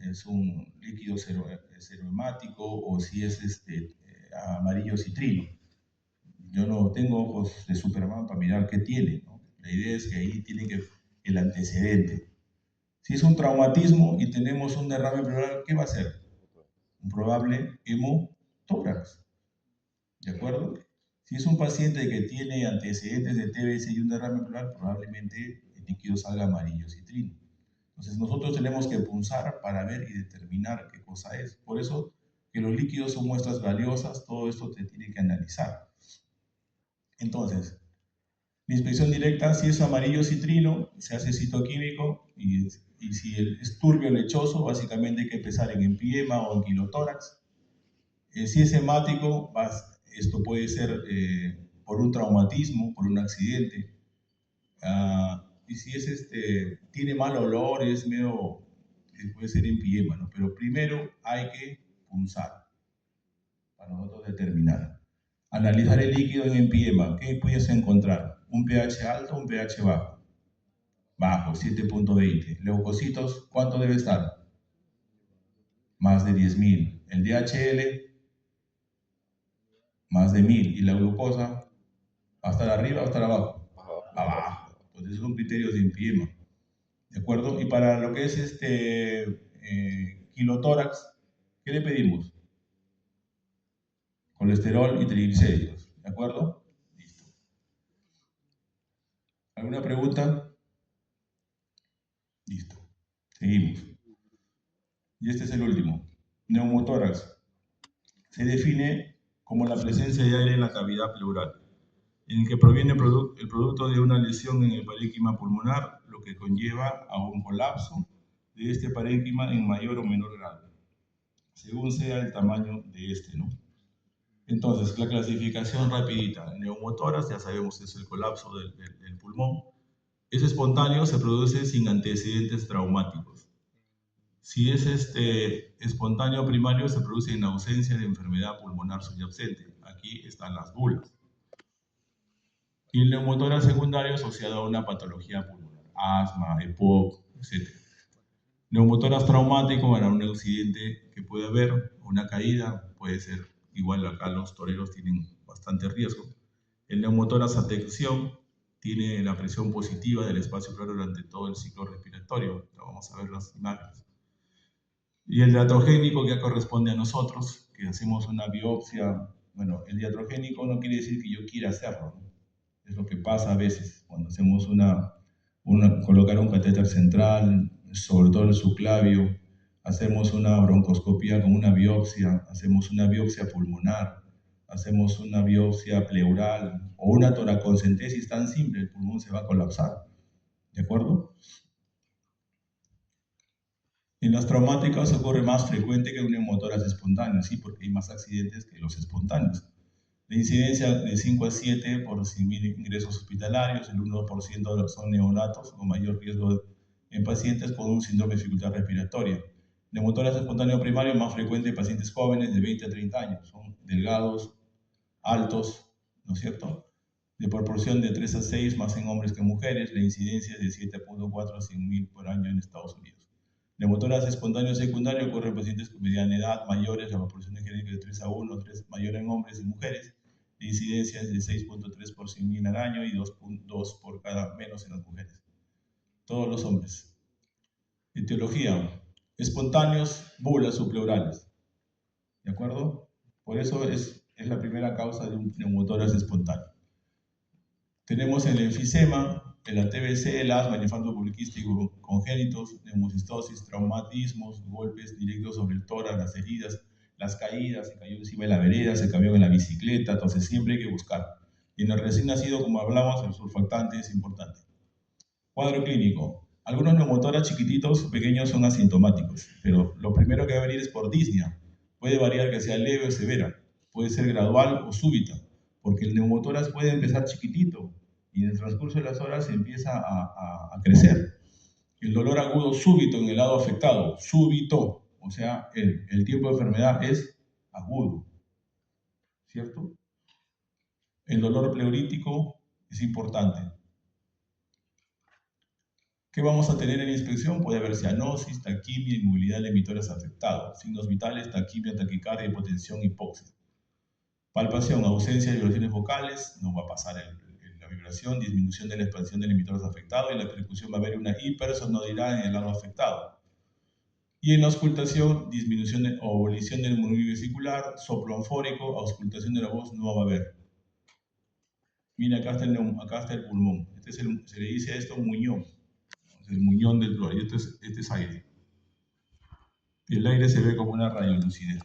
líquido serohemático o si es amarillo citrino. Yo no tengo ojos de Superman para mirar qué tiene, ¿no? La idea es que ahí tiene el antecedente. Si es un traumatismo y tenemos un derrame pleural, ¿qué va a ser? Un probable hemotórax. ¿De acuerdo? Si es un paciente que tiene antecedentes de TBC y un derrame pleural, probablemente el líquido salga amarillo citrino. Entonces nosotros tenemos que punzar para ver y determinar qué cosa es. Por eso que los líquidos son muestras valiosas, todo esto te tiene que analizar. Entonces, la inspección directa, si es amarillo citrino, se hace citoquímico y si es turbio lechoso, básicamente hay que empezar en empiema o en quilotórax. Si es hemático, esto puede ser por un traumatismo, por un accidente. Y si tiene mal olor, puede ser empiema, ¿no? Pero primero hay que punzar para nosotros determinar. Analizar el líquido en empiema. ¿Qué puedes encontrar? ¿Un pH alto o un pH bajo? Bajo, 7.20. Leucocitos, ¿cuánto debe estar? Más de 10.000. El DHL, más de 1.000. ¿Y la glucosa? ¿Va a estar arriba o va a estar abajo? Abajo. Entonces son criterios de empiema. ¿De acuerdo? Y para lo que es quilotórax, ¿qué le pedimos? Colesterol y triglicéridos. ¿De acuerdo? Listo. ¿Alguna pregunta? Listo. Seguimos. Y este es el último. Neumotórax. Se define como la presencia de aire en la cavidad pleural, en el que proviene el producto de una lesión en el parénquima pulmonar, lo que conlleva a un colapso de este parénquima en mayor o menor grado, según sea el tamaño de este, ¿no? Entonces, la clasificación rapidita. Neumotórax, ya sabemos que es el colapso del pulmón. Es espontáneo, se produce sin antecedentes traumáticos. Si es espontáneo primario, se produce en ausencia de enfermedad pulmonar subyacente. Aquí están las bulas. Y el neumotórax secundario asociado a una patología pulmonar, asma, EPOC, etc. Neumotórax traumático, bueno, un accidente que puede haber, una caída, puede ser igual. Acá los toreros tienen bastante riesgo. El neumotórax a tensión tiene la presión positiva del espacio pleural durante todo el ciclo respiratorio. Vamos a ver las imágenes. Y el diatrogénico que corresponde a nosotros, que hacemos una biopsia. Bueno, el diatrogénico no quiere decir que yo quiera hacerlo, ¿no? Es lo que pasa a veces cuando hacemos colocar un catéter central, sobre todo el subclavio, hacemos una broncoscopía con una biopsia, hacemos una biopsia pulmonar, hacemos una biopsia pleural o una toracentesis tan simple, el pulmón se va a colapsar. ¿De acuerdo? En las traumáticas ocurre más frecuente que un neumotórax espontáneo, sí, porque hay más accidentes que los espontáneos. La incidencia de 5 a 7 por 100.000 ingresos hospitalarios, el 1% son neonatos con mayor riesgo en pacientes con un síndrome de dificultad respiratoria. Neumotórax espontáneo primario más frecuente en pacientes jóvenes de 20 a 30 años, son delgados, altos, ¿no es cierto? De proporción de 3 a 6 más en hombres que en mujeres, la incidencia es de 7.4 a 100.000 por año en Estados Unidos. Neumotórax espontáneo secundario ocurre en pacientes con mediana edad, mayores, la proporción de genética de 3 a 1, 3 mayor en hombres y mujeres. La incidencia es de 6.3 por 100.000 al año y 2.2 por cada menos en las mujeres. Todos los hombres. Etiología. Espontáneos, bulas subpleurales. ¿De acuerdo? Por eso es la primera causa de un neumotórax espontáneo. Tenemos el enfisema, el ATVC, el asma, el infarto poliquístico congénitos, neumocistosis, traumatismos, golpes directos sobre el tórax, las heridas, las caídas, se cayó encima de la vereda, se cayó en la bicicleta, entonces siempre hay que buscar. Y en el recién nacido, como hablamos, el surfactante es importante. Cuadro clínico. Algunos neumotórax chiquititos, pequeños, son asintomáticos, pero lo primero que va a venir es por disnea. Puede variar que sea leve o severa, puede ser gradual o súbita, porque el neumotórax puede empezar chiquitito y en el transcurso de las horas se empieza a crecer. El dolor agudo súbito en el lado afectado, súbito, o sea, el tiempo de enfermedad es agudo, ¿cierto? El dolor pleurítico es importante. ¿Qué vamos a tener en inspección? Puede haber cianosis, taquimia, inmovilidad de emisores afectados, signos vitales, taquimia, taquicardia, hipotensión, hipoxia. Palpación, ausencia de vibraciones vocales, no va a pasar la vibración, disminución de la expansión del emisor afectado y la percusión va a haber una hipersonodidad en el lado afectado. Y en la auscultación, disminución o abolición del murmullo vesicular, soplo anfórico, auscultación de la voz no va a haber. Mira, acá está el pulmón. Se le dice a esto muñón. El muñón del pleural. Este es aire. El aire se ve como una radiolucidez.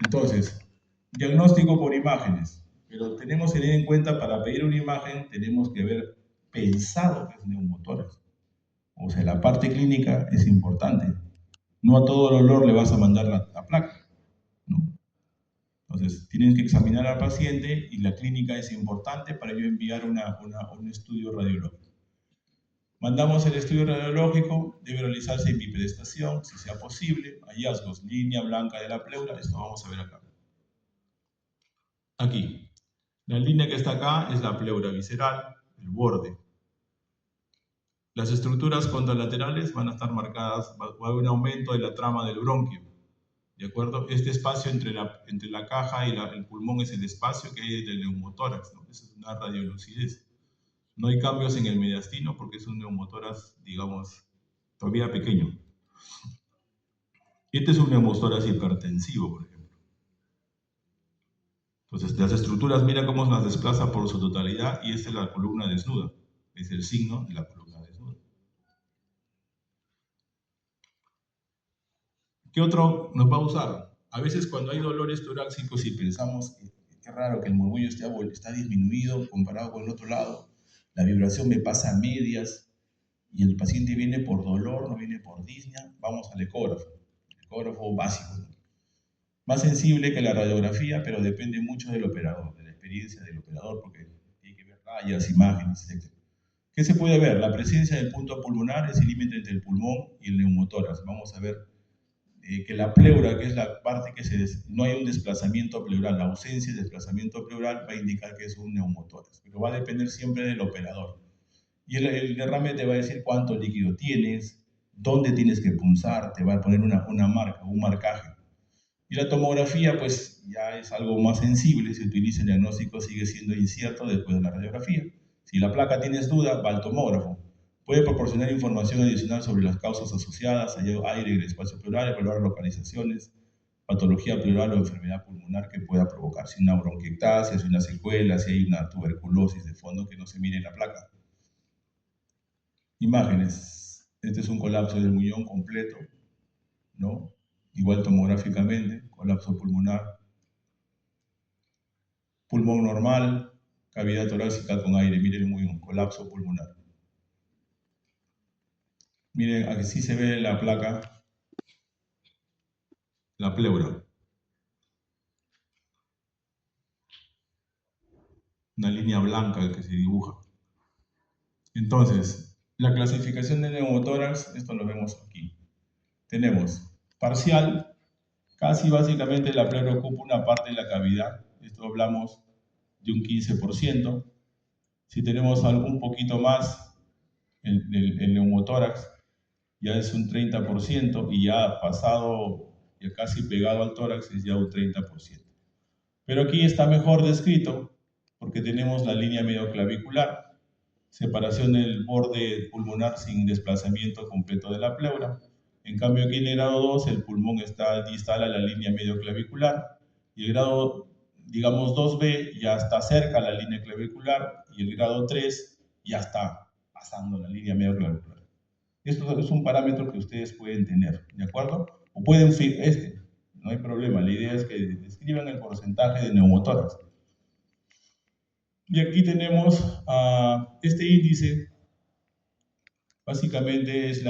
Entonces, diagnóstico por imágenes. Pero tenemos que tener en cuenta, para pedir una imagen, tenemos que haber pensado que es neumotórax. O sea, la parte clínica es importante. No a todo dolor le vas a mandar la placa, ¿no? Entonces, tienen que examinar al paciente y la clínica es importante para yo enviar un estudio radiológico. Mandamos el estudio radiológico, debe realizarse en bipedestación, si sea posible, hallazgos, línea blanca de la pleura, esto vamos a ver acá. Aquí, la línea que está acá es la pleura visceral, el borde. Las estructuras contralaterales van a estar marcadas, va a haber un aumento de la trama del bronquio, ¿de acuerdo? Este espacio entre la caja y el pulmón es el espacio que hay del neumotórax, ¿no? Esa es una radiolucidez. No hay cambios en el mediastino porque es un neumotórax, digamos, todavía pequeño. Este es un neumotórax hipertensivo, por ejemplo. Entonces, las estructuras, mira cómo las desplaza por su totalidad y esta es la columna desnuda. Es el signo de la columna desnuda. ¿Qué otro nos va a usar? A veces cuando hay dolores torácicos y pensamos, qué raro que el murmullo está disminuido comparado con el otro lado, la vibración me pasa a medias y el paciente viene por dolor, no viene por disnea, vamos al ecógrafo básico, ¿no? Más sensible que la radiografía, pero depende mucho del operador, de la experiencia del operador, porque tiene que ver rayas, imágenes, etc. ¿Qué se puede ver? La presencia del punto pulmonar es el límite entre el pulmón y el neumotórax. Vamos a ver que la pleura, que es la parte que no hay un desplazamiento pleural, la ausencia de desplazamiento pleural va a indicar que es un neumotórax, pero va a depender siempre del operador. Y el derrame te va a decir cuánto líquido tienes, dónde tienes que punzar, te va a poner una marca, un marcaje. Y la tomografía, pues ya es algo más sensible, se utiliza el diagnóstico, sigue siendo incierto después de la radiografía. Si la placa tienes duda, va al tomógrafo. Puede proporcionar información adicional sobre las causas asociadas, aire en el espacio pleural, evaluar localizaciones, patología pleural o enfermedad pulmonar que pueda provocar, si una bronquiectasia, si una secuela, si hay una tuberculosis de fondo que no se mire en la placa. Imágenes. Este es un colapso del muñón completo, ¿no? Igual tomográficamente, colapso pulmonar. Pulmón normal, cavidad torácica con aire. Miren muy bien, colapso pulmonar. Miren, aquí sí se ve la placa, la pleura. Una línea blanca que se dibuja. Entonces, la clasificación de neumotórax, esto lo vemos aquí. Tenemos parcial, casi básicamente la pleura ocupa una parte de la cavidad. Esto hablamos de un 15%. Si tenemos algo un poquito más, el neumotórax ya es un 30% y ya pasado, ya casi pegado al tórax es ya un 30%. Pero aquí está mejor descrito porque tenemos la línea medioclavicular, separación del borde pulmonar sin desplazamiento completo de la pleura. En cambio aquí en el grado 2 el pulmón está distal a la línea medioclavicular y el grado, digamos 2B, ya está cerca a la línea clavicular y el grado 3 ya está pasando la línea medioclavicular. Esto es un parámetro que ustedes pueden tener, ¿de acuerdo? O pueden, no hay problema, la idea es que describan el porcentaje de neumotórax. Y aquí tenemos este índice, básicamente es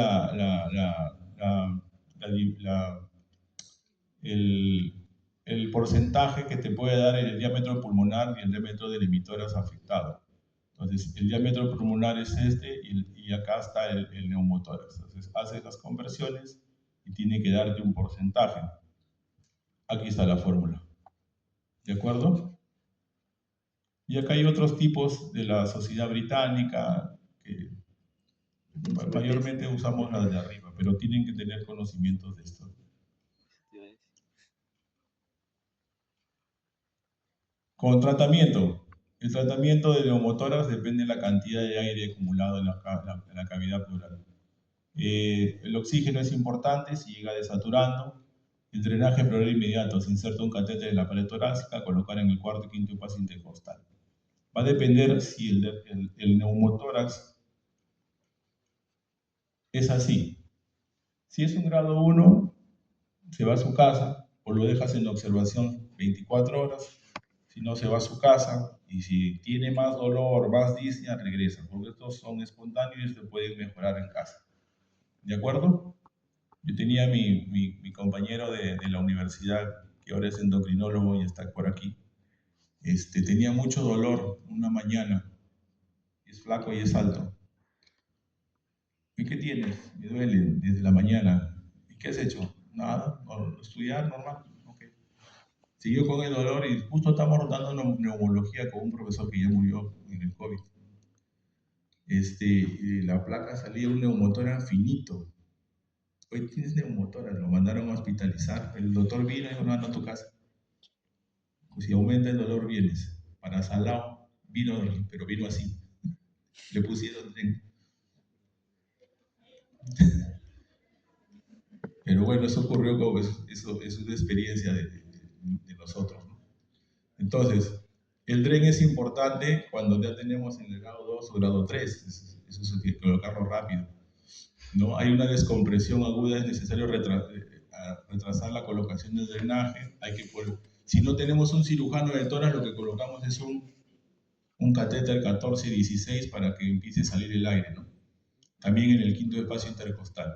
el porcentaje que te puede dar el diámetro pulmonar y el diámetro del hemitórax afectado. Entonces, el diámetro pulmonar es este y acá está el neumotórax. Entonces, haces las conversiones y tiene que darte un porcentaje. Aquí está la fórmula. ¿De acuerdo? Y acá hay otros tipos de la Sociedad Británica que mayormente usamos las de arriba, pero tienen que tener conocimientos de esto. Con tratamiento. El tratamiento de neumotórax depende de la cantidad de aire acumulado en la cavidad pleural. El oxígeno es importante si llega desaturando. El drenaje pleural inmediato, se inserta un catéter en la pared torácica, colocar en el cuarto y quinto paso intercostal. Va a depender si el neumotórax es así. Si es un grado 1, se va a su casa o lo dejas en observación 24 horas. Si no, se va a su casa y si tiene más dolor, más disnea, regresa, porque estos son espontáneos y se pueden mejorar en casa. ¿De acuerdo? Yo tenía mi compañero de la universidad, que ahora es endocrinólogo y está por aquí. Tenía mucho dolor una mañana. Es flaco y es alto. ¿Y qué tienes? Me duele desde la mañana. ¿Y qué has hecho? Nada, estudiar normal. Okay. Siguió con el dolor y justo estamos dando neumología con un profesor que ya murió en el COVID. La placa salía un neumotórax finito. Hoy tienes neumotórax, lo mandaron a hospitalizar. El doctor vino y dijo, no, anda a tu casa. Pues si aumenta el dolor, vienes. Para salado, vino, pero vino así. Le pusieron tren. Pero bueno, eso ocurrió como eso es una experiencia de nosotros, ¿no? Entonces, el DREN es importante cuando ya tenemos en el grado 2 o grado 3, eso es que colocarlo rápido, ¿no? Hay una descompresión aguda, es necesario a retrasar la colocación del drenaje. Si no tenemos un cirujano de tórax, lo que colocamos es un catéter 14 y 16 para que empiece a salir el aire, ¿no? También en el quinto espacio intercostal,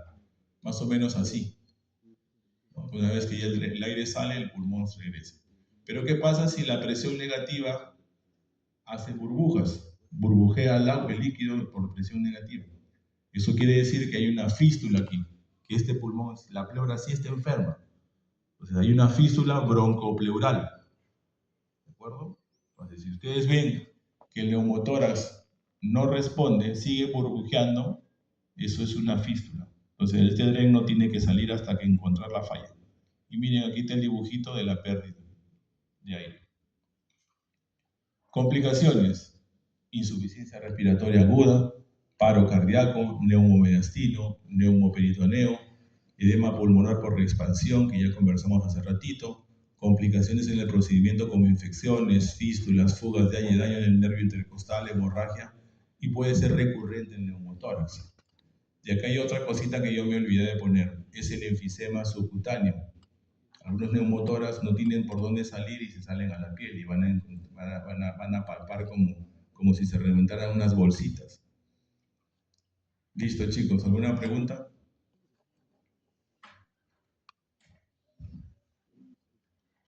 más o menos así, ¿no? Una vez que ya el aire sale, el pulmón regresa. Pero ¿qué pasa si la presión negativa hace burbujas? Burbujea el líquido por presión negativa. Eso quiere decir que hay una fístula aquí, que este pulmón, la pleura sí está enferma. Entonces hay una fístula broncopleural. ¿De acuerdo? Entonces, si ustedes ven que el neumotórax no responde, sigue burbujeando, eso es una fístula. Entonces este dren no tiene que salir hasta que encontrar la falla. Y miren, aquí está el dibujito de la pérdida de aire. Complicaciones: insuficiencia respiratoria aguda, paro cardíaco, neumomediastino, neumoperitoneo, edema pulmonar por reexpansión, que ya conversamos hace ratito, complicaciones en el procedimiento como infecciones, fístulas, fugas de aire, daño en el nervio intercostal, hemorragia, y puede ser recurrente en neumotórax. Y acá hay otra cosita que yo me olvidé de poner, es el enfisema subcutáneo. Algunos neumotórax no tienen por dónde salir y se salen a la piel y van a palpar como si se reventaran unas bolsitas. Listo, chicos, ¿alguna pregunta?